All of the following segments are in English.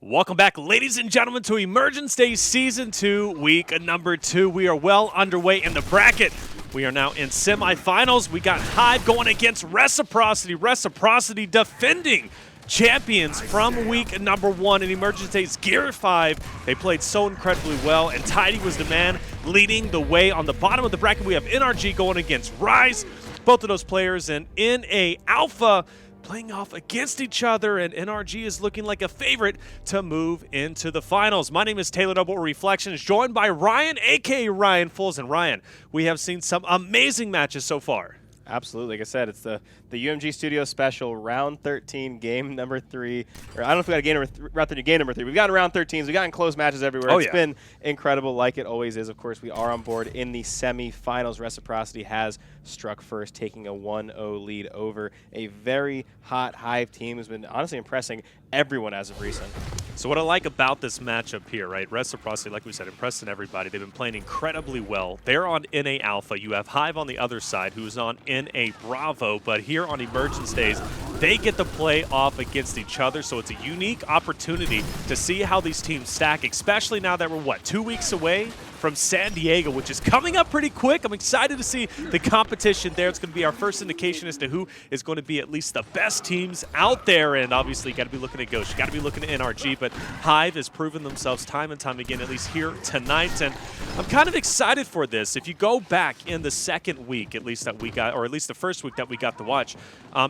Welcome back, ladies and gentlemen, to Emergence Day Season 2, Week number 2. We are well underway in the bracket. We are now in semifinals. We got Hive going against Reciprocity. Reciprocity defending champions from week number 1 in Emergence Day's Gear 5. They played so incredibly well, and Tidy was the man leading the way. On the bottom of the bracket, we have NRG going against Rise. Both of those players in NA Alpha playing off against each other, and NRG is looking like a favorite to move into the finals. My name is Taylor Noble Reflections, joined by Ryan, aka Ryan Fools. And Ryan, we have seen some amazing matches so far. Absolutely. Like I said, it's the UMG Studio Special, round 13, game number 3. Or I don't know if we got a round 13, game number 3. We've gotten round 13s. We've gotten close matches everywhere. It's been incredible, like it always is. Of course, we are on board in the semifinals. Reciprocity has struck first, taking a 1-0 lead over a very hot Hive team who's been honestly impressing everyone as of recent. So what I like about this matchup here, right, Reciprocity, like we said, impressing everybody. They've been playing incredibly well. They're on NA Alpha. You have Hive on the other side, who's on NA Bravo. But here on Emergence Days, they get to play off against each other. So it's a unique opportunity to see how these teams stack, especially now that we're, 2 weeks away from San Diego, which is coming up pretty quick. I'm excited to see the competition there. It's going to be our first indication as to who is going to be at least the best teams out there. And obviously, you got to be looking at Ghost. You got to be looking at NRG. But Hive has proven themselves time and time again, at least here tonight. And I'm kind of excited for this. If you go back in the second week, at least that we got, or at least the first week that we got to watch,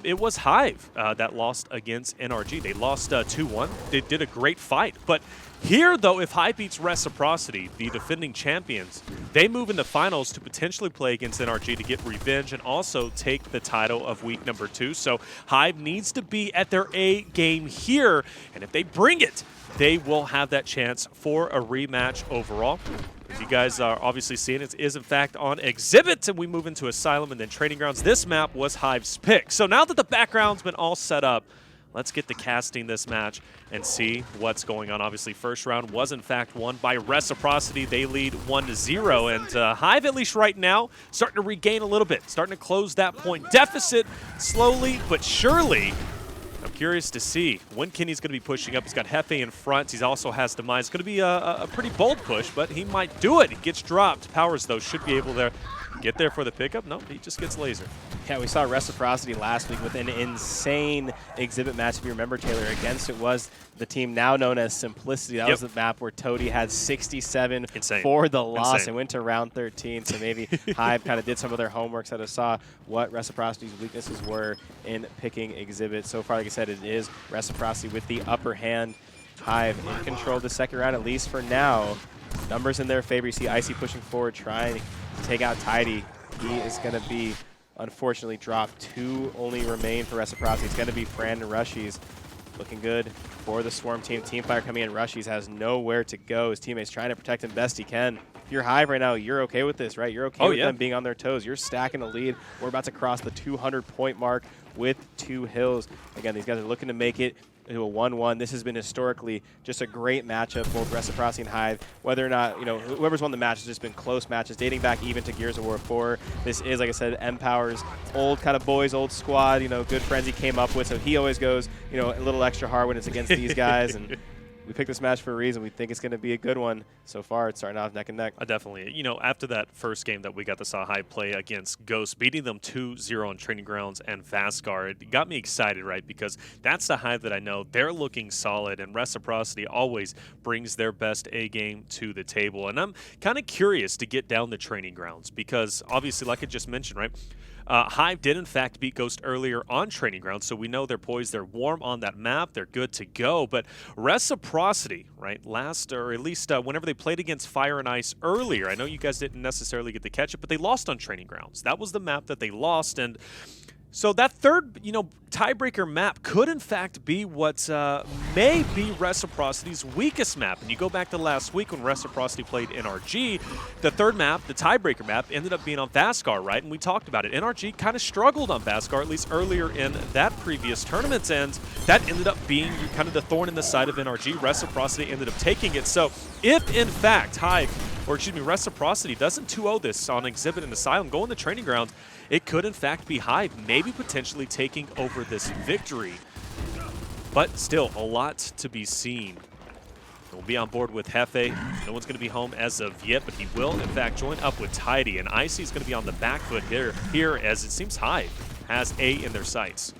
it was Hive that lost against NRG. They lost 2-1. They did a great fight. But here, though, if Hive beats Reciprocity, the defending champions, they move into finals to potentially play against NRG to get revenge and also take the title of week number 2. So Hive needs to be at their A game here, and if they bring it, they will have that chance for a rematch overall. As you guys are obviously seeing, it is in fact on Exhibit, and we move into Asylum and then Training Grounds. This map was Hive's pick. So now that the background's been all set up, let's get to casting this match and see what's going on. Obviously, first round was in fact won by Reciprocity. They lead 1-0, and Hive, at least right now, starting to regain a little bit, starting to close that point deficit slowly but surely. I'm curious to see when Kenny's going to be pushing up. He's got Hefe in front. He also has Demise. It's going to be a pretty bold push, but he might do it. He gets dropped. Powers, though, should be able to get there for the pickup. No, he just gets laser. Yeah, we saw Reciprocity last week with an insane Exhibit match. If you remember, Taylor, against it was the team now known as Simplicity. That was the map where Toady had 67 for the loss and went to round 13. So maybe Hive kind of did some of their homework, so they saw what Reciprocity's weaknesses were in picking Exhibit. So far, like I said, it is Reciprocity with the upper hand. Hive in control of the second round, at least for now. Numbers in their favor. You see Icy pushing forward, trying to take out Tidy. He is going to be, unfortunately, dropped. 2 only remain for Reciprocity. It's going to be Fran and Rushies. Looking good for the Swarm team. Teamfire coming in. Rushies has nowhere to go. His teammates trying to protect him best he can. If you're Hive right now, you're okay with this, right? You're okay with them being on their toes. You're stacking a lead. We're about to cross the 200-point mark with 2 hills. Again, these guys are looking to make it into a 1-1. This has been historically just a great matchup, both Reciprocity and Hive. Whether or not, whoever's won the match has just been close matches, dating back even to Gears of War 4. This is, like I said, Empower's old kind of boys, old squad, good friends he came up with. So he always goes, a little extra hard when it's against these guys. And we picked this match for a reason. We think it's going to be a good one. So far, it's starting off neck and neck. Definitely. After that first game that we got to saw Hive play against Ghost, beating them 2-0 on Training Grounds and Fastgar, it got me excited, right? Because that's the Hive that I know. They're looking solid, and Reciprocity always brings their best A game to the table. And I'm kind of curious to get down the Training Grounds because, obviously, like I just mentioned, right? Hive did, in fact, beat Ghost earlier on Training Grounds, so we know they're poised, they're warm on that map, they're good to go. But Reciprocity, right, last, or at least whenever they played against Fire and Ice earlier, I know you guys didn't necessarily get to catch it, but they lost on Training Grounds. That was the map that they lost, and so that third, tiebreaker map could, in fact, be what may be Reciprocity's weakest map. And you go back to last week when Reciprocity played NRG, the third map, the tiebreaker map, ended up being on Fastgar, right? And we talked about it. NRG kind of struggled on Fastgar, at least earlier in that previous tournament, and that ended up being kind of the thorn in the side of NRG. Reciprocity ended up taking it. So if, in fact, Reciprocity doesn't 2-0 this on Exhibit and Asylum, going to Training Grounds, it could, in fact, be Hive, maybe potentially taking over this victory. But still, a lot to be seen We'll be on board with Hefe. No one's going to be home as of yet, but he will, in fact, join up with Tidy. And Icy's going to be on the back foot here as it seems Hive has A in their sights.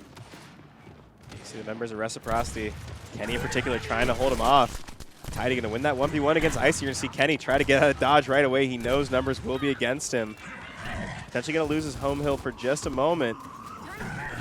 You see the members of Reciprocity, Kenny in particular, trying to hold him off. Tidy going to win that 1v1 against Icy. You're going to see Kenny try to get out of dodge right away. He knows numbers will be against him. Potentially going to lose his home hill for just a moment.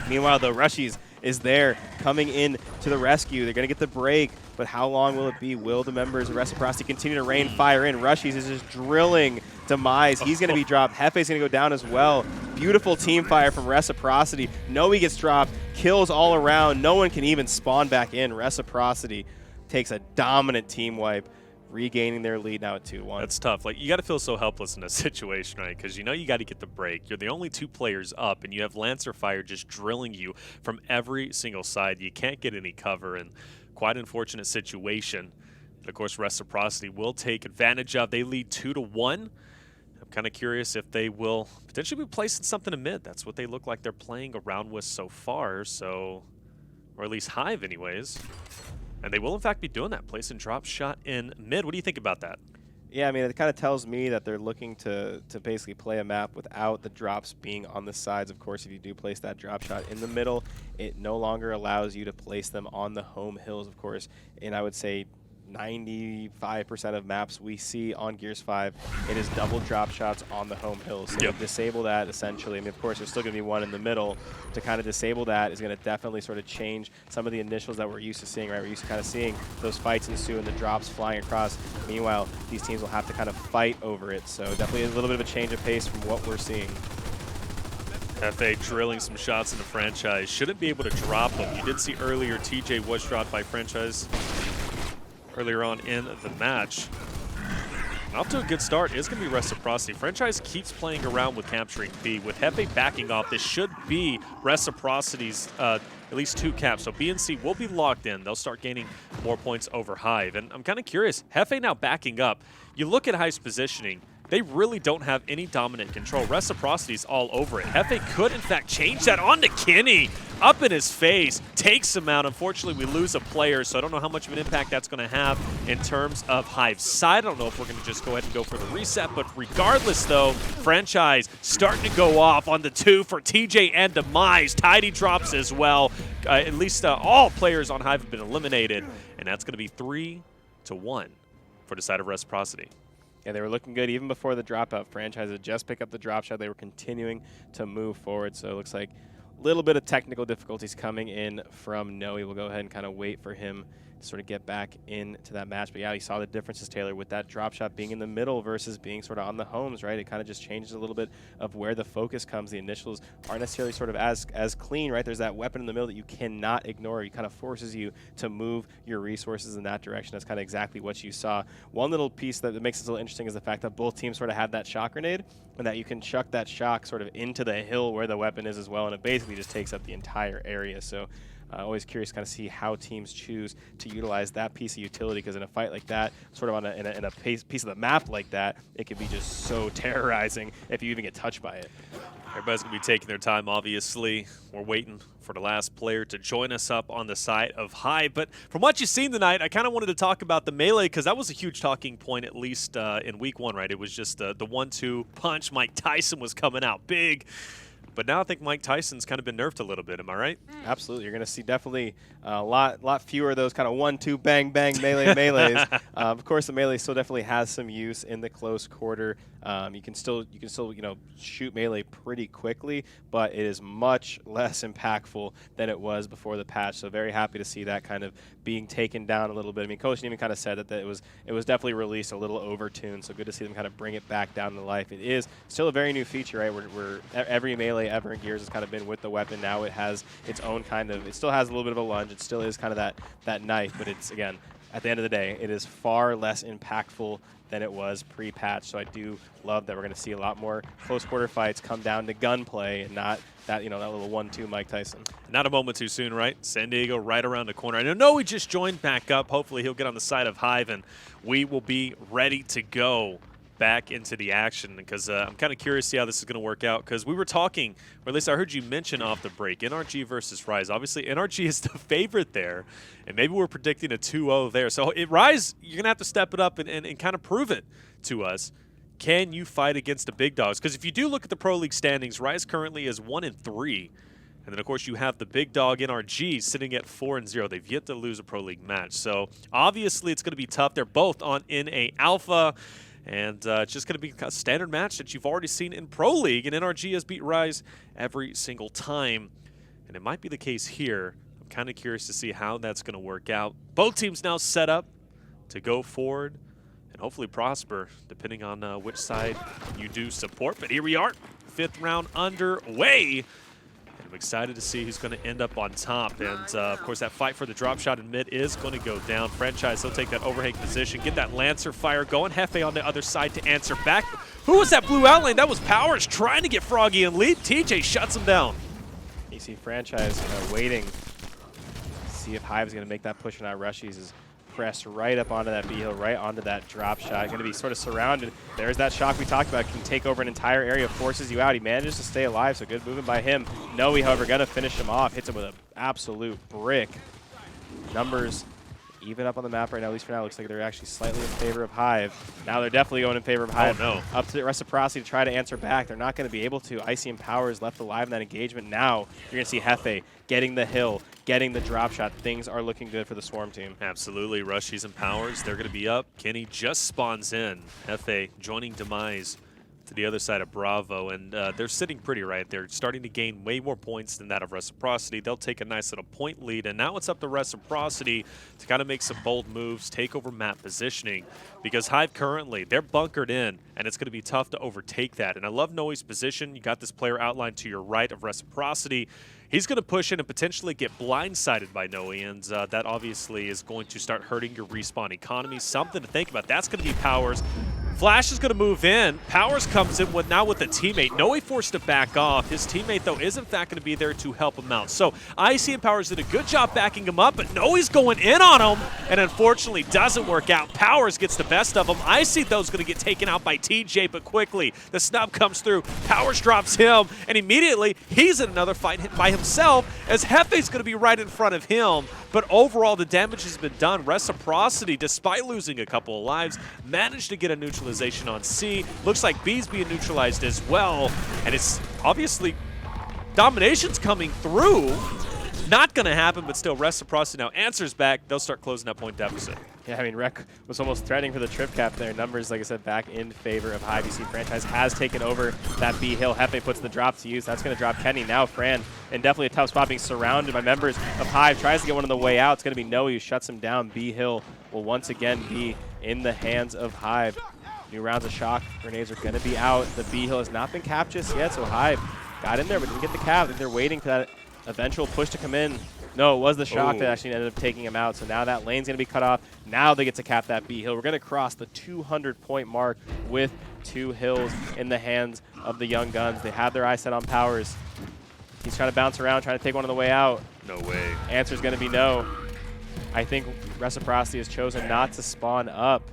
Meanwhile, though, Rushies is there coming in to the rescue. They're going to get the break, but how long will it be? Will the members of Reciprocity continue to rain fire in? Rushies is just drilling Demise. He's going to be dropped. Hefe's going to go down as well. Beautiful team fire from Reciprocity. Noe gets dropped. Kills all around. No one can even spawn back in. Reciprocity takes a dominant team wipe, regaining their lead now at 2-1. That's tough. Like, you got to feel so helpless in a situation, right? Because you know you got to get the break. You're the only 2 players up, and you have Lancer Fire just drilling you from every single side. You can't get any cover, and quite an unfortunate situation. And of course, Reciprocity will take advantage of. They lead 2-1. I'm kind of curious if they will potentially be placing something in mid. That's what they look like they're playing around with so far. So, or at least Hive, anyways. And they will, in fact, be doing that, placing drop shot in mid. What do you think about that? Yeah, I mean, it kind of tells me that they're looking to basically play a map without the drops being on the sides. Of course, if you do place that drop shot in the middle, it no longer allows you to place them on the home hills, of course. And I would say 95% of maps we see on Gears 5, it is double drop shots on the home hills. So to disable that, essentially, I mean, of course, there's still going to be one in the middle. To kind of disable that is going to definitely sort of change some of the initials that we're used to seeing, right? We're used to kind of seeing those fights ensue and the drops flying across. Meanwhile, these teams will have to kind of fight over it. So definitely a little bit of a change of pace from what we're seeing. FA drilling some shots in the franchise. Shouldn't be able to drop them. You did see earlier TJ was dropped by franchise earlier on in the match. And off to a good start is going to be Reciprocity. Franchise keeps playing around with capturing B. With Hefe backing off, this should be Reciprocity's at least 2 caps. So B and C will be locked in. They'll start gaining more points over Hive. And I'm kind of curious, Hefe now backing up. You look at Hive's positioning, they really don't have any dominant control. Reciprocity's all over it. Hefe could, in fact, change that onto Kenny. Up in his face, takes him out. Unfortunately, we lose a player, so I don't know how much of an impact that's going to have in terms of Hive's side. I don't know if we're going to just go ahead and go for the reset, but regardless, though, franchise starting to go off on the 2 for TJ and Demise. Tidy drops as well. At least all players on Hive have been eliminated, and that's going to be 3-1 for the side of Reciprocity. Yeah, they were looking good even before the dropout. Franchise had just picked up the drop shot. They were continuing to move forward, so it looks like a little bit of technical difficulties coming in from Noe. We'll go ahead and kind of wait for him to sort of get back into that match. But yeah, you saw the differences, Taylor, with that drop shot being in the middle versus being sort of on the homes, right? It kind of just changes a little bit of where the focus comes. The initials aren't necessarily sort of as clean, right? There's that weapon in the middle that you cannot ignore. It kind of forces you to move your resources in that direction. That's kind of exactly what you saw. One little piece that makes it a little interesting is the fact that both teams sort of have that shock grenade, and that you can chuck that shock sort of into the hill where the weapon is as well, and it basically just takes up the entire area. So always curious to kind of see how teams choose to utilize that piece of utility, because in a fight like that, sort of in a piece of the map like that, it can be just so terrorizing if you even get touched by it. Everybody's going to be taking their time, obviously. We're waiting for the last player to join us up on the side of Hive. But from what you've seen tonight, I kind of wanted to talk about the melee, because that was a huge talking point, at least in week 1, right? It was just the 1-2 punch. Mike Tyson was coming out big. But now I think Mike Tyson's kind of been nerfed a little bit. Am I right? Absolutely. You're going to see definitely a lot fewer of those kind of 1-2 bang bang melees. Of course, the melee still definitely has some use in the close quarter. You can still shoot melee pretty quickly, but it is much less impactful than it was before the patch. So very happy to see that kind of being taken down a little bit. I mean, Coach even kind of said that it was definitely released a little overtuned. So good to see them kind of bring it back down to life. It is still a very new feature, right? Where every melee ever in Gears has kind of been with the weapon. Now it has its own kind of, it still has a little bit of a lunge. It still is kind of that knife, but it's, again, at the end of the day, it is far less impactful than it was pre-patch. So I do love that we're going to see a lot more close quarter fights come down to gunplay and not that, that little 1-2 Mike Tyson. Not a moment too soon, right? San Diego right around the corner. I know he just joined back up. Hopefully he'll get on the side of Hive and we will be ready to go. back into the action because I'm kind of curious to see how this is going to work out because we were talking, or at least I heard you mention off the break, NRG versus Rise. Obviously, NRG is the favorite there, and maybe we're predicting a 2-0 there. So Rise, you're going to have to step it up and kind of prove it to us. Can you fight against the big dogs? Because if you do look at the Pro League standings, Rise currently is 1-3. And then, of course, you have the big dog NRG sitting at 4-0. They've yet to lose a Pro League match. So, obviously, it's going to be tough. They're both on NA Alpha. And it's just going to be a standard match that you've already seen in Pro League. And NRG has beat Rise every single time. And it might be the case here. I'm kind of curious to see how that's going to work out. Both teams now set up to go forward and hopefully prosper, depending on which side you do support. But here we are, 5th round underway. I'm excited to see who's going to end up on top. And, of course, that fight for the drop shot in mid is going to go down. Franchise, he'll take that overhang position, get that Lancer fire going. Hefe on the other side to answer back. Who was that blue outlane? That was Powers trying to get Froggy in lead. TJ shuts him down. You see Franchise waiting to see if Hive is going to make that push and not rushes. Is press right up onto that B-hill, right onto that drop shot. Going to be sort of surrounded. There's that shock we talked about. Can take over an entire area, forces you out. He manages to stay alive, so good movement by him. Noe, however, going to finish him off. Hits him with an absolute brick. Numbers even up on the map right now, at least for now. Looks like they're actually slightly in favor of Hive. Now they're definitely going in favor of Hive. Oh, no. Up to Reciprocity to try to answer back. They're not going to be able to. Icy and Powers left alive in that engagement. Now you're going to see Hefe getting the hill, getting the drop shot. Things are looking good for the Swarm team. Absolutely. Rushies and Powers, they're going to be up. Kenny just spawns in. Hefe joining Demise to the other side of Bravo, and they're sitting pretty right. They're starting to gain way more points than that of Reciprocity. They'll take a nice little point lead, and now it's up to Reciprocity to kind of make some bold moves, take over map positioning, because Hive currently, they're bunkered in, and it's going to be tough to overtake that. And I love Noe's position. You got this player outlined to your right of Reciprocity. He's going to push in and potentially get blindsided by Noe, and that obviously is going to start hurting your respawn economy. Something to think about. That's going to be Powers. Flash is going to move in. Powers comes in now with a teammate. Noe forced to back off. His teammate, though, is in fact going to be there to help him out. So Icy and Powers did a good job backing him up, but Noe's going in on him, and unfortunately doesn't work out. Powers gets the best of him. Icy, though, is going to get taken out by TJ, but quickly the snub comes through. Powers drops him, and immediately he's in another fight by himself as Hefe's going to be right in front of him. But overall, the damage has been done. Reciprocity, despite losing a couple of lives, managed to get a neutralization on C. Looks like B's being neutralized as well. And it's obviously domination's coming through. Not going to happen, but still Reciprocity now answers back. They'll start closing that point deficit. Yeah, I mean, Rec was almost threatening for the trip cap there. Numbers, like I said, back in favor of Hive. You see Franchise has taken over that B hill. Hefe puts the drop to use. That's going to drop Kenny. Now Fran, and definitely a tough spot being surrounded by members of Hive. Tries to get one on the way out. It's going to be Noe who shuts him down. B hill will once again be in the hands of Hive. New rounds of shock. Grenades are going to be out. The B hill has not been capped just yet, so Hive got in there but didn't get the cap. I think they're waiting for that eventual push to come in. No, it was the shock that actually ended up taking him out. So now that lane's going to be cut off. Now they get to cap that B hill. We're going to cross the 200-point mark with 2 hills in the hands of the Young Guns. They have their eyes set on Powers. He's trying to bounce around, trying to take one on the way out. No way. Answer's going to be no. I think Reciprocity has chosen not to spawn up.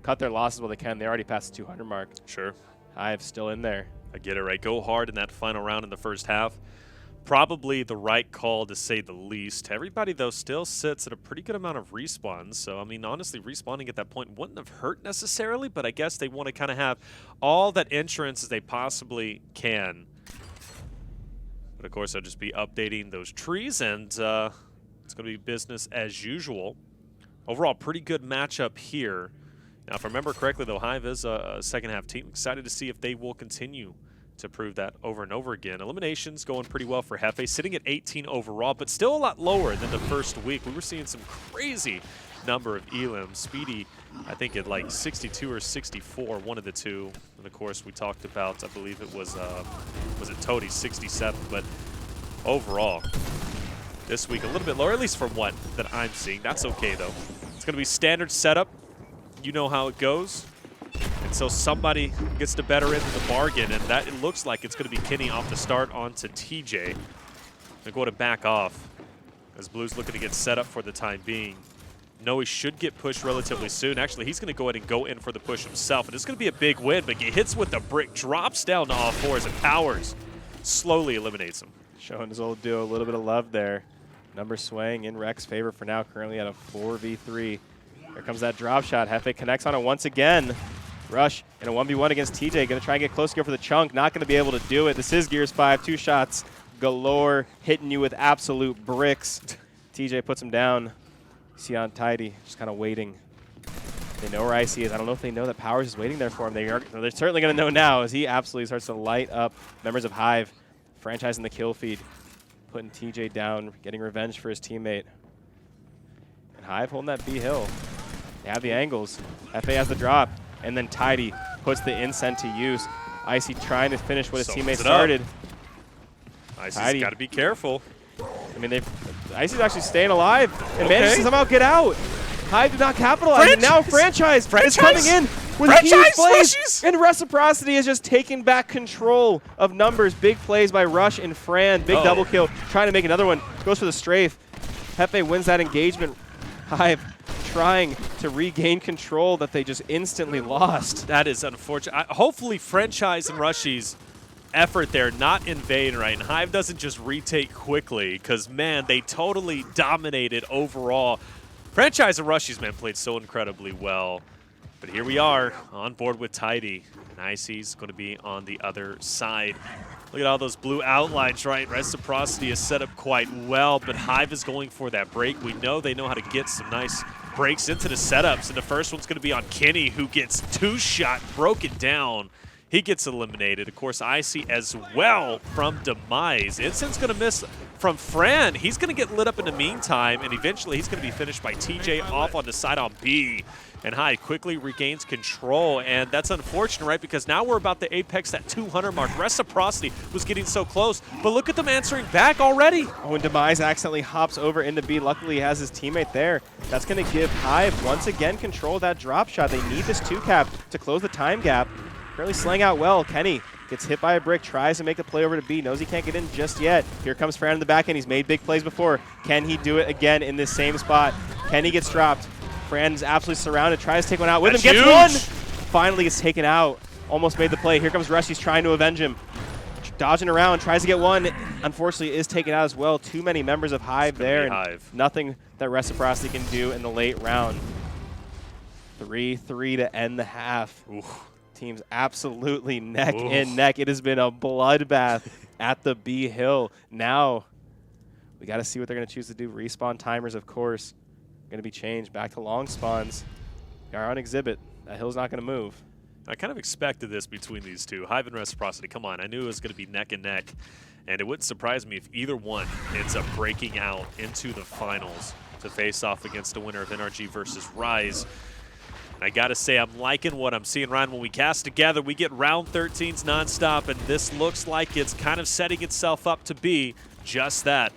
Cut their losses while they can. They already passed the 200 mark. Sure. Hive's still in there. I get it, right? Go hard in that final round in the first half. Probably the right call, to say the least. Everybody, though, still sits at a pretty good amount of respawns. So, I mean, honestly, respawning at that point wouldn't have hurt necessarily, but I guess they want to kind of have all that insurance as they possibly can. But, of course, I'll just be updating those trees, and it's going to be business as usual. Overall, pretty good matchup here. Now, if I remember correctly, though, Hive is a second-half team. Excited to see if they will continue to prove that over and over again. Eliminations going pretty well for Hefe, sitting at 18 overall, but still a lot lower than the first week. We were seeing some crazy number of elims. Speedy, I think at like 62 or 64, one of the two. And of course, we talked about, I believe it was it Toady, 67. But overall, this week a little bit lower, at least from what that I'm seeing. That's okay though. It's going to be standard setup. You know how it goes. And so somebody gets the better end of the bargain, and that it looks like it's going to be Kenny off the start onto TJ. They're going to back off as Blue's looking to get set up for the time being. Noe should get pushed relatively soon. Actually, he's going to go ahead and go in for the push himself. And it's going to be a big win, but he hits with the brick, drops down to all fours, and Powers slowly eliminates him. Showing his old duo a little bit of love there. Number swaying in Rek's favor for now, currently at a 4v3. Here comes that drop shot. Hefe connects on it once again. Rush in a 1v1 against TJ. Going to try and get close to go for the chunk. Not going to be able to do it. This is Gears 5. 2 shots galore, hitting you with absolute bricks. TJ puts him down. You see on Tidy, just kind of waiting. They know where Icy is. I don't know if they know that Powers is waiting there for him. They're certainly going to know now as he absolutely starts to light up members of Hive, franchising the kill feed, putting TJ down, getting revenge for his teammate. And Hive holding that B hill. They have the angles. FA has the drop, and then Tidy puts the incent to use. Icy trying to finish what his teammate started. Icy's got to be careful. I mean, Icy's actually staying alive and manages to somehow get out. Hive did not capitalize, and now Franchise is coming in with huge plays, and Reciprocity is just taking back control of numbers. Big plays by Rush and Fran, big double kill, trying to make another one, goes for the strafe. Hefe wins that engagement. Hive trying to regain control that they just instantly lost. That is unfortunate. Hopefully Franchise and Rushy's effort there not in vain, right? And Hive doesn't just retake quickly because, man, they totally dominated overall. Franchise and Rushy's, man, played so incredibly well. But here we are on board with Tidy. And Icy's going to be on the other side. Look at all those blue outlines, right? Reciprocity is set up quite well, but Hive is going for that break. We know they know how to get some nice breaks into the setups. And the first one's going to be on Kenny, who gets 2-shot broken down. He gets eliminated. Of course, Icy as well from Demise. Insant's going to miss from Fran. He's going to get lit up in the meantime, and eventually he's going to be finished by TJ off on the side on B. And Hive quickly regains control, and that's unfortunate, right? Because now we're about to apex that 200 mark. Reciprocity was getting so close, but look at them answering back already. Oh, and Demise accidentally hops over into B. Luckily, he has his teammate there. That's going to give Hive, once again, control of that drop shot. They need this 2-cap to close the time gap. Currently slaying out well. Kenny gets hit by a brick, tries to make the play over to B, knows he can't get in just yet. Here comes Fran in the back end. He's made big plays before. Can he do it again in this same spot? Kenny gets dropped. Fran's absolutely surrounded, tries to take one out with him, gets one! Finally gets taken out. Almost made the play. Here comes Rush, he's trying to avenge him. Dodging around, tries to get one. Unfortunately, is taken out as well. Too many members of Hive there, and nothing that Reciprocity can do in the late round. 3-3 to end the half. Oof. Teams absolutely neck and neck. It has been a bloodbath at the B hill. Now, we got to see what they're going to choose to do. Respawn timers, of course, going to be changed back to long spawns. We are on exhibit. That hill's not going to move. I kind of expected this between these two. Hive and Reciprocity, come on. I knew it was going to be neck and neck. And it wouldn't surprise me if either one ends up breaking out into the finals to face off against the winner of NRG versus Rise. I got to say, I'm liking what I'm seeing, Ryan. When we cast together, we get round 13s nonstop, and this looks like it's kind of setting itself up to be just that.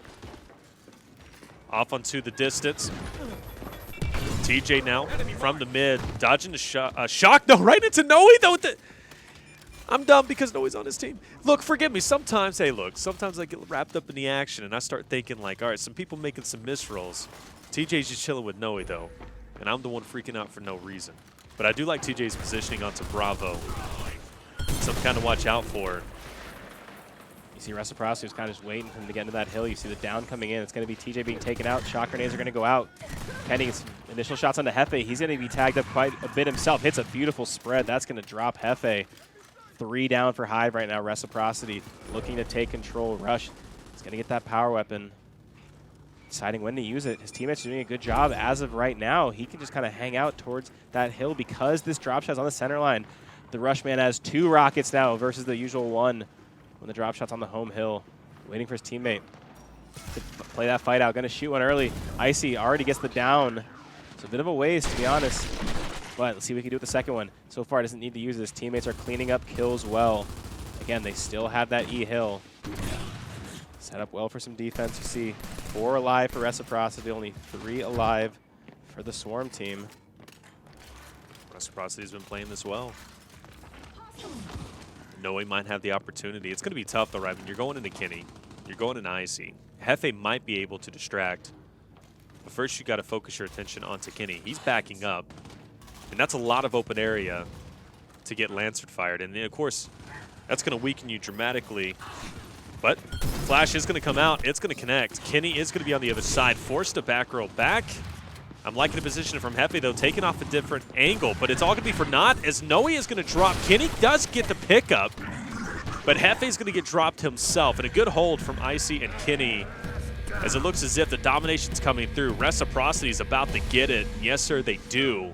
Off onto the distance. TJ now from the mid, dodging the shock. No, right into Noe, though. I'm dumb because Noe's on his team. Look, forgive me. Sometimes, hey, look, sometimes I get wrapped up in the action, and I start thinking, like, all right, some people making some misrolls. TJ's just chilling with Noe, though. And I'm the one freaking out for no reason. But I do like TJ's positioning onto Bravo. Something kind of watch out for. You see Reciprocity was kind of just waiting for him to get into that hill. You see the down coming in. It's going to be TJ being taken out. Shock grenades are going to go out. Kenny's initial shots onto Hefe. He's going to be tagged up quite a bit himself. Hits a beautiful spread. That's going to drop Hefe. 3 down for Hive right now. Reciprocity looking to take control. Rush is going to get that power weapon. Deciding when to use it. His teammates are doing a good job as of right now. He can just kind of hang out towards that hill because this drop shot's on the center line. The Rushman has 2 rockets now versus the usual 1 when the drop shot's on the home hill. Waiting for his teammate to play that fight out. Going to shoot one early. Icy already gets the down. It's a bit of a waste, to be honest. But let's see what we can do with the second one. So far, doesn't need to use this. Teammates are cleaning up kills well. Again, they still have that E hill. Set up well for some defense. You see 4 alive for Reciprocity, only 3 alive for the Swarm team. Reciprocity's been playing this well. Noe might have the opportunity. It's going to be tough, though, right? I mean, you're going into Kenny. You're going into Icy. Hefe might be able to distract But first, you got to focus your attention onto Kenny. He's backing up, and that's a lot of open area to get Lancet fired. And, of course, that's going to weaken you dramatically. But Flash is going to come out. It's going to connect. Kenny is going to be on the other side, forced to back row back. I'm liking the position from Hefe, though, taking off a different angle. But it's all going to be for naught as Noe is going to drop. Kenny does get the pickup, but Hefe is going to get dropped himself. And a good hold from Icy and Kenny as it looks as if the domination's coming through. Reciprocity is about to get it. Yes, sir, they do.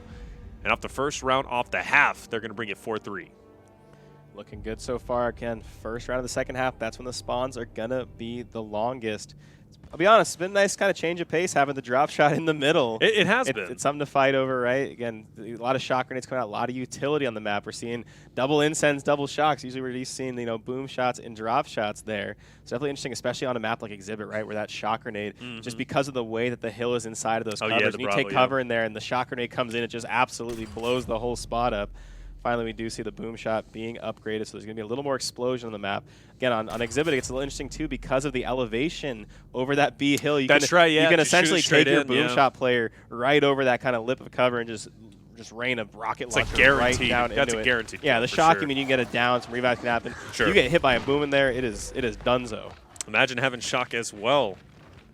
And off the first round, off the half, they're going to bring it 4-3. Looking good so far. Again, first round of the second half, that's when the spawns are going to be the longest. I'll be honest, it's been a nice kind of change of pace having the drop shot in the middle. It has been. It's something to fight over, right? Again, a lot of shock grenades coming out, a lot of utility on the map. We're seeing double incense, double shocks. Usually we're used to seeing, you know, boom shots and drop shots there. It's definitely interesting, especially on a map like Exhibit, right, where that shock grenade, just because of the way that the hill is inside of those covers. Yeah, and you take cover in there and the shock grenade comes in, it just absolutely blows the whole spot up. Finally, we do see the boom shot being upgraded, so there's going to be a little more explosion on the map. Again, on Exhibit, it's a little interesting, too, because of the elevation over that B hill. You can essentially take your boom shot player right over that kind of lip of cover and just rain a rocket launcher right down into it. That's a guaranteed. Yeah, the shock, I mean, you can get it down, some revive can happen. You get hit by a boom in there, it is donezo. Imagine having shock as well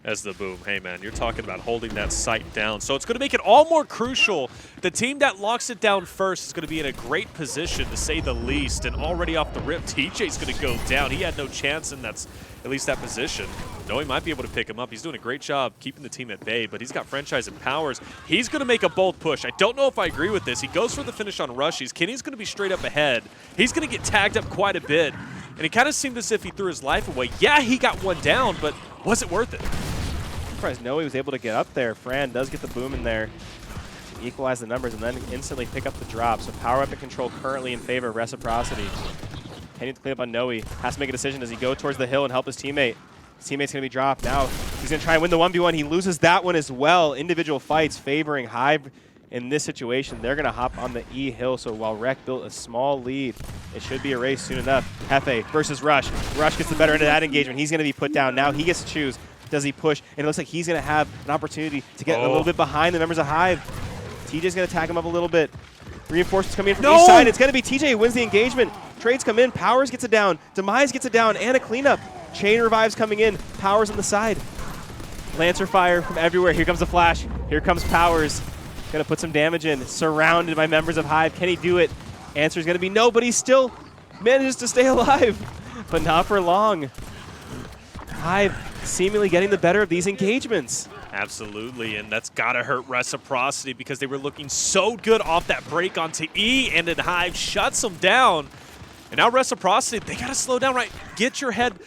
as the boom. Hey, man, you're talking about holding that site down. So it's going to make it all more crucial. The team that locks it down first is going to be in a great position, to say the least. And already off the rip, TJ's going to go down. He had no chance in at least that position. No, he might be able to pick him up. He's doing a great job keeping the team at bay, but he's got franchise and powers. He's going to make a bold push. I don't know if I agree with this. He goes for the finish on rushies. Kenny's going to be straight up ahead. He's going to get tagged up quite a bit. And it kind of seemed as if he threw his life away. Yeah, he got one down, but was it worth it? Surprised Noe was able to get up there. Fran does get the boom in there to equalize the numbers and then instantly pick up the drop. So power weapon control currently in favor of Reciprocity. Kenny to clean up on Noe. Has to make a decision. Does he go towards the hill and help his teammate? His teammate's going to be dropped. Now he's going to try and win the 1v1. He loses that one as well. Individual fights favoring Hive in this situation. They're going to hop on the E hill. So while Rec built a small lead, it should be a race soon enough. Hefe versus Rush. Rush gets the better end of that engagement. He's going to be put down. Now he gets to choose. Does he push? And it looks like he's going to have an opportunity to get a little bit behind the members of Hive. TJ's going to tag him up a little bit. Reinforcements coming in from each side. It's going to be TJ who wins the engagement. Trades come in. Powers gets it down. Demise gets it down. And a cleanup. Chain revives coming in. Powers on the side. Lancer fire from everywhere. Here comes the flash. Here comes Powers. Going to put some damage in. Surrounded by members of Hive. Can he do it? Answer is going to be no, but he still manages to stay alive. But not for long. Hive seemingly getting the better of these engagements. Absolutely, and that's got to hurt Reciprocity because they were looking so good off that break onto E, and then Hive shuts them down. And now Reciprocity, they got to slow down, right? Get your head,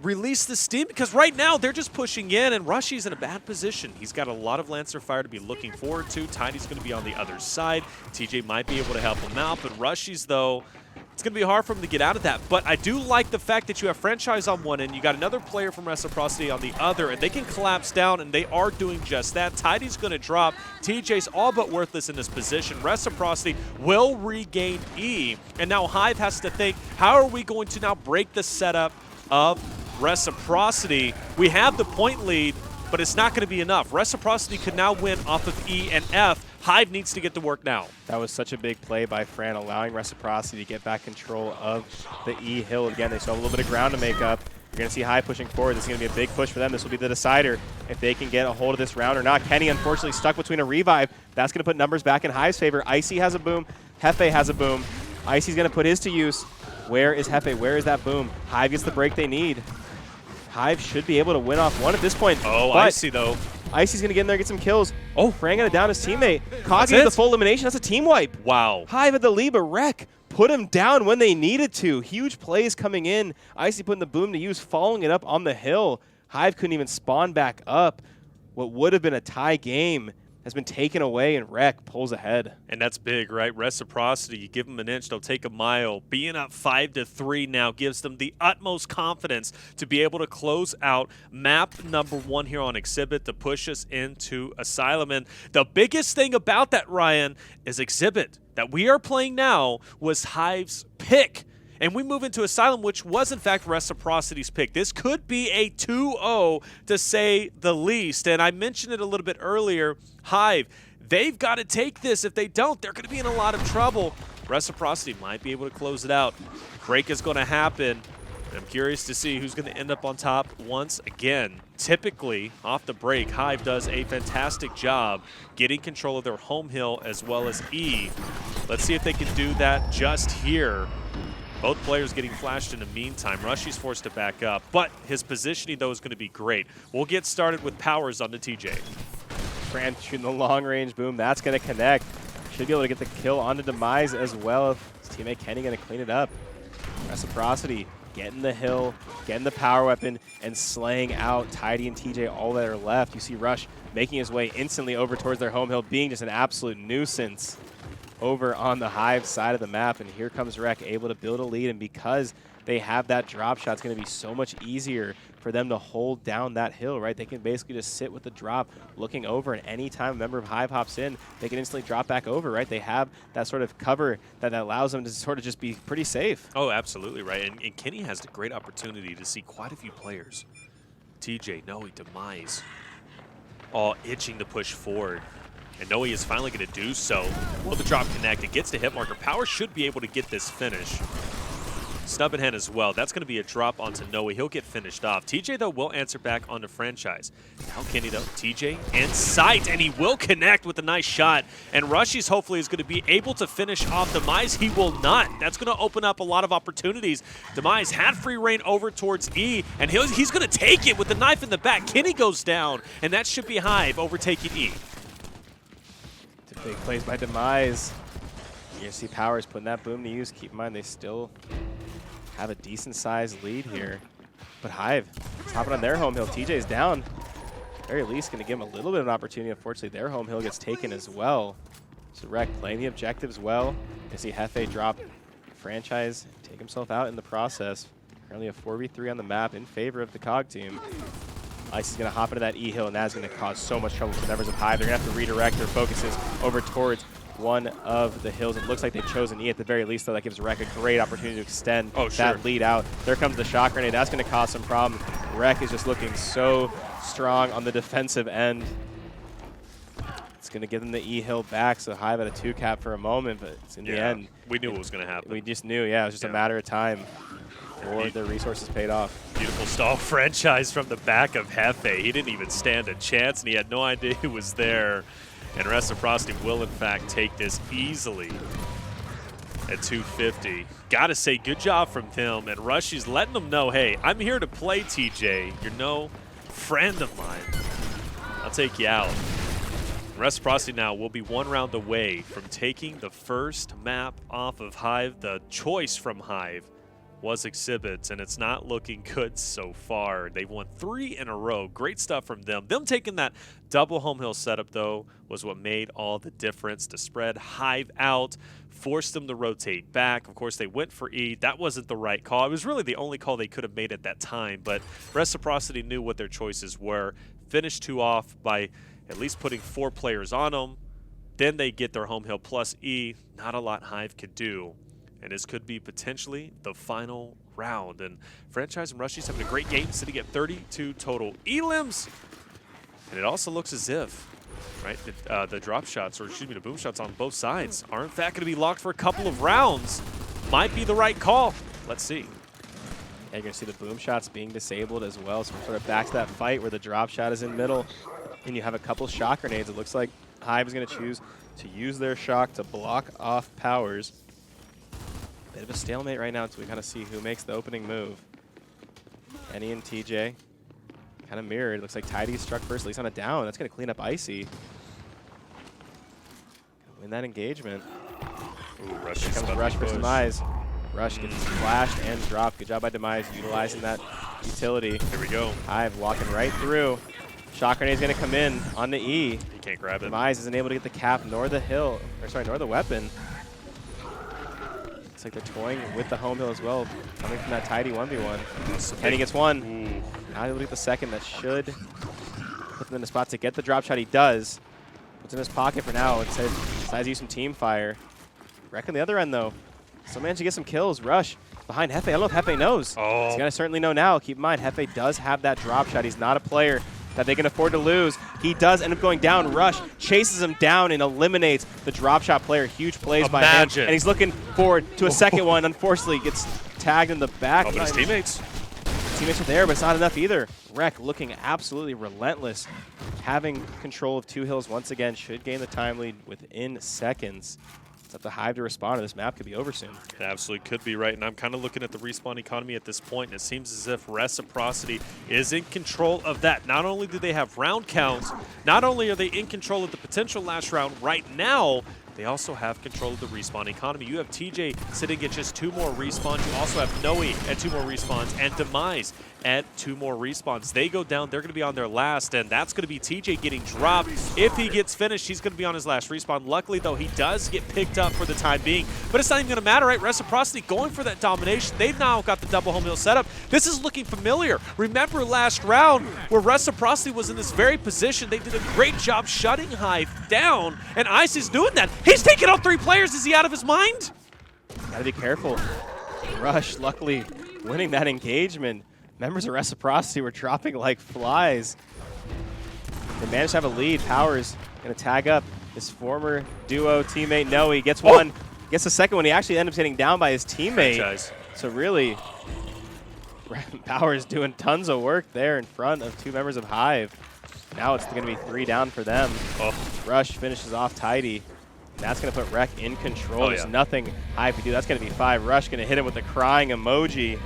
release the steam, because right now they're just pushing in, and Rushy's in a bad position. He's got a lot of Lancer fire to be looking forward to. Tiny's going to be on the other side. TJ might be able to help him out, but Rushy's, though, it's going to be hard for him to get out of that. But I do like the fact that you have franchise on one end, you got another player from Reciprocity on the other, and they can collapse down, and they are doing just that. Tidy's going to drop. TJ's all but worthless in this position. Reciprocity will regain E, and now Hive has to think, how are we going to now break the setup of Reciprocity? We have the point lead, but it's not going to be enough. Reciprocity could now win off of E and F. Hive needs to get to work now. That was such a big play by Fran, allowing Reciprocity to get back control of the E hill. Again, they still have a little bit of ground to make up. You're going to see Hive pushing forward. This is going to be a big push for them. This will be the decider if they can get a hold of this round or not. Kenny, unfortunately, stuck between a revive. That's going to put numbers back in Hive's favor. Icy has a boom. Hefe has a boom. Icy's going to put his to use. Where is Hefe? Where is that boom? Hive gets the break they need. Hive should be able to win off one at this point. Oh, Icy, though. Icy's going to get in there and get some kills. Oh, Fran going to down his teammate. Kagi with the full elimination. That's a team wipe. Wow. Hive at the lead, but Rec put him down when they needed to. Huge plays coming in. Icy putting the boom to use, following it up on the hill. Hive couldn't even spawn back up. What would have been a tie game has been taken away, and Rec pulls ahead. And that's big, right? Reciprocity, you give them an inch, they'll take a mile. Being up 5-3 now gives them the utmost confidence to be able to close out map number 1 here on Exhibit to push us into Asylum. And the biggest thing about that, Ryan, is Exhibit that we are playing now was Hive's pick. And we move into Asylum, which was in fact Reciprocity's pick. This could be a 2-0 to say the least. And I mentioned it a little bit earlier, Hive, they've got to take this. If they don't, they're going to be in a lot of trouble. Reciprocity might be able to close it out. Break is going to happen. I'm curious to see who's going to end up on top once again. Typically, off the break, Hive does a fantastic job getting control of their home hill as well as E. Let's see if they can do that just here. Both players getting flashed in the meantime. Rushy's forced to back up, but his positioning, though, is going to be great. We'll get started with Powers on the TJ. Fran shooting the long-range boom. That's going to connect. Should be able to get the kill onto Demise as well. His teammate Kenny going to clean it up. Reciprocity getting the hill, getting the power weapon, and slaying out Tidy and TJ, all that are left. You see Rush making his way instantly over towards their home hill, being just an absolute nuisance over on the Hive side of the map. And here comes Rec, able to build a lead. And because they have that drop shot, it's going to be so much easier for them to hold down that hill, right? They can basically just sit with the drop looking over, and anytime a member of Hive hops in, they can instantly drop back over, right? They have that sort of cover that allows them to sort of just be pretty safe. Oh, absolutely, right. And Kenny has the great opportunity to see quite a few players. TJ, Noe, Demise, all itching to push forward. And Noe is finally going to do so. Will the drop connect? It gets to hit marker. Power should be able to get this finish. Snub and hand as well. That's going to be a drop onto Noe. He'll get finished off. TJ, though, will answer back onto Franchise. Now Kenny, though. TJ in sight, and he will connect with a nice shot. And Rushies hopefully is going to be able to finish off Demise. He will not. That's going to open up a lot of opportunities. Demise had free reign over towards E, and he's going to take it with the knife in the back. Kenny goes down, and that should be Hive overtaking E. Big plays by Demise. You see Powers putting that boom to use. Keep in mind they still have a decent-sized lead here. But Hive is hopping on their home hill. TJ's down. Very least going to give him a little bit of an opportunity. Unfortunately, their home hill gets taken as well. So Rec playing the objectives well. You see Hefe drop Franchise, take himself out in the process. Currently a 4v3 on the map in favor of the COG team. Ice is going to hop into that E hill, and that's going to cause so much trouble for the members of Hive. They're going to have to redirect their focuses over towards one of the hills. It looks like they've chosen E at the very least, though. That gives Rec a great opportunity to extend that lead out. There comes the shock grenade. That's going to cause some problems. Rec is just looking so strong on the defensive end. It's going to give them the E hill back, so Hive had a 2-cap for a moment, but it's in the end. We knew what was going to happen. We just knew, it was just a matter of time. Or their resources paid off. Beautiful stall Franchise from the back of Hefe. He didn't even stand a chance, and he had no idea who was there. And Reciprocity will, in fact, take this easily at 250. Gotta say, good job from him. And Rushy's letting them know, hey, I'm here to play, TJ. You're no friend of mine. I'll take you out. Reciprocity now will be 1 round away from taking the first map off of Hive. The choice from Hive was Exhibits, and it's not looking good so far. They've won 3 in a row. Great stuff from them. Them taking that double home hill setup, though, was what made all the difference to spread Hive out, forced them to rotate back. Of course, they went for E. That wasn't the right call. It was really the only call they could have made at that time, but Reciprocity knew what their choices were. Finished 2 off by at least putting 4 players on them. Then they get their home hill plus E. Not a lot Hive could do. And this could be potentially the final round. And Franchise and Rushy's having a great game, sitting at 32 total elims. And it also looks as if, right, the drop shots, or excuse me, the boom shots on both sides are in fact going to be locked for a couple of rounds. Might be the right call. Let's see. Yeah, you're going to see the boom shots being disabled as well. So we're sort of back to that fight where the drop shot is in middle. And you have a couple shock grenades. It looks like Hive is going to choose to use their shock to block off Powers. Bit of a stalemate right now until we kind of see who makes the opening move. Kenny and TJ kind of mirrored. Looks like Tidy struck first, at least on a down. That's going to clean up Icy. Win that engagement. Ooh, Rush Here comes Rush versus Demise. Rush gets flashed and dropped. Good job by Demise utilizing that utility. Here we go. Hive walking right through. Shock grenade is going to come in on the E. He can't grab it. Demise isn't able to get the cap nor the hill, or sorry, nor the weapon. Looks like they're toying with the home hill as well, coming from that Tidy 1v1. Kenny gets one. Ooh. Now he'll get the second. That should put them in the spot to get the drop shot. He does. Puts in his pocket for now. It says decides to use some team fire. Rec on the other end, though. Still managed to get some kills. Rush behind Hefe. I don't know if Hefe knows. Oh. He's going to certainly know now. Keep in mind, Hefe does have that drop shot. He's not a player that they can afford to lose. He does end up going down. Rush chases him down and eliminates the drop shot player. Huge plays by him. And he's looking forward to a second one. Unfortunately, gets tagged in the back. Oh, but his teammates. Teammates are there, but it's not enough either. Rec looking absolutely relentless. Having control of 2 hills once again, should gain the time lead within seconds. It's up to Hive to respond, and this map could be over soon. It absolutely could be, right? And I'm kind of looking at the respawn economy at this point, and it seems as if Reciprocity is in control of that. Not only do they have round counts, not only are they in control of the potential last round right now, they also have control of the respawn economy. You have TJ sitting at just 2 more respawns. You also have Noe at 2 more respawns and Demise at 2 more respawns. They go down, they're going to be on their last, and that's going to be TJ getting dropped. If he gets finished, he's going to be on his last respawn. Luckily, though, he does get picked up for the time being, but it's not even going to matter, right? Reciprocity going for that domination. They've now got the double home meal setup. This is looking familiar. Remember last round where Reciprocity was in this very position? They did a great job shutting Hive down, and Ice is doing that. He's taking out 3 players. Is he out of his mind? Gotta be careful. Rush, luckily, winning that engagement. Members of Reciprocity were dropping like flies. They managed to have a lead. Powers gonna tag up his former duo teammate Noe. He gets one, gets the second one. He actually ends up getting down by his teammate. Franchise. So really, Powers doing tons of work there in front of 2 members of Hive. Now it's gonna be 3 down for them. Rush finishes off tidy. That's going to put Rec in control. There's nothing Hive can do. That's going to be 5. Rush going to hit him with the crying emoji.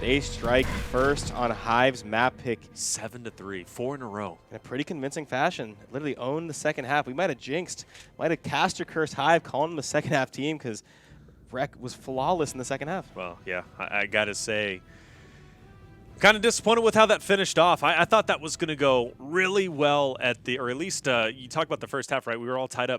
They strike first on Hive's map pick. 7-3, 4 in a row. In a pretty convincing fashion. Literally owned the second half. We might have jinxed, might have caster cursed Hive, calling them a second half team because Rec was flawless in the second half. Well, yeah, I got to say, kind of disappointed with how that finished off. I thought that was going to go really well at the, or at least you talk about the first half, right? We were all tied up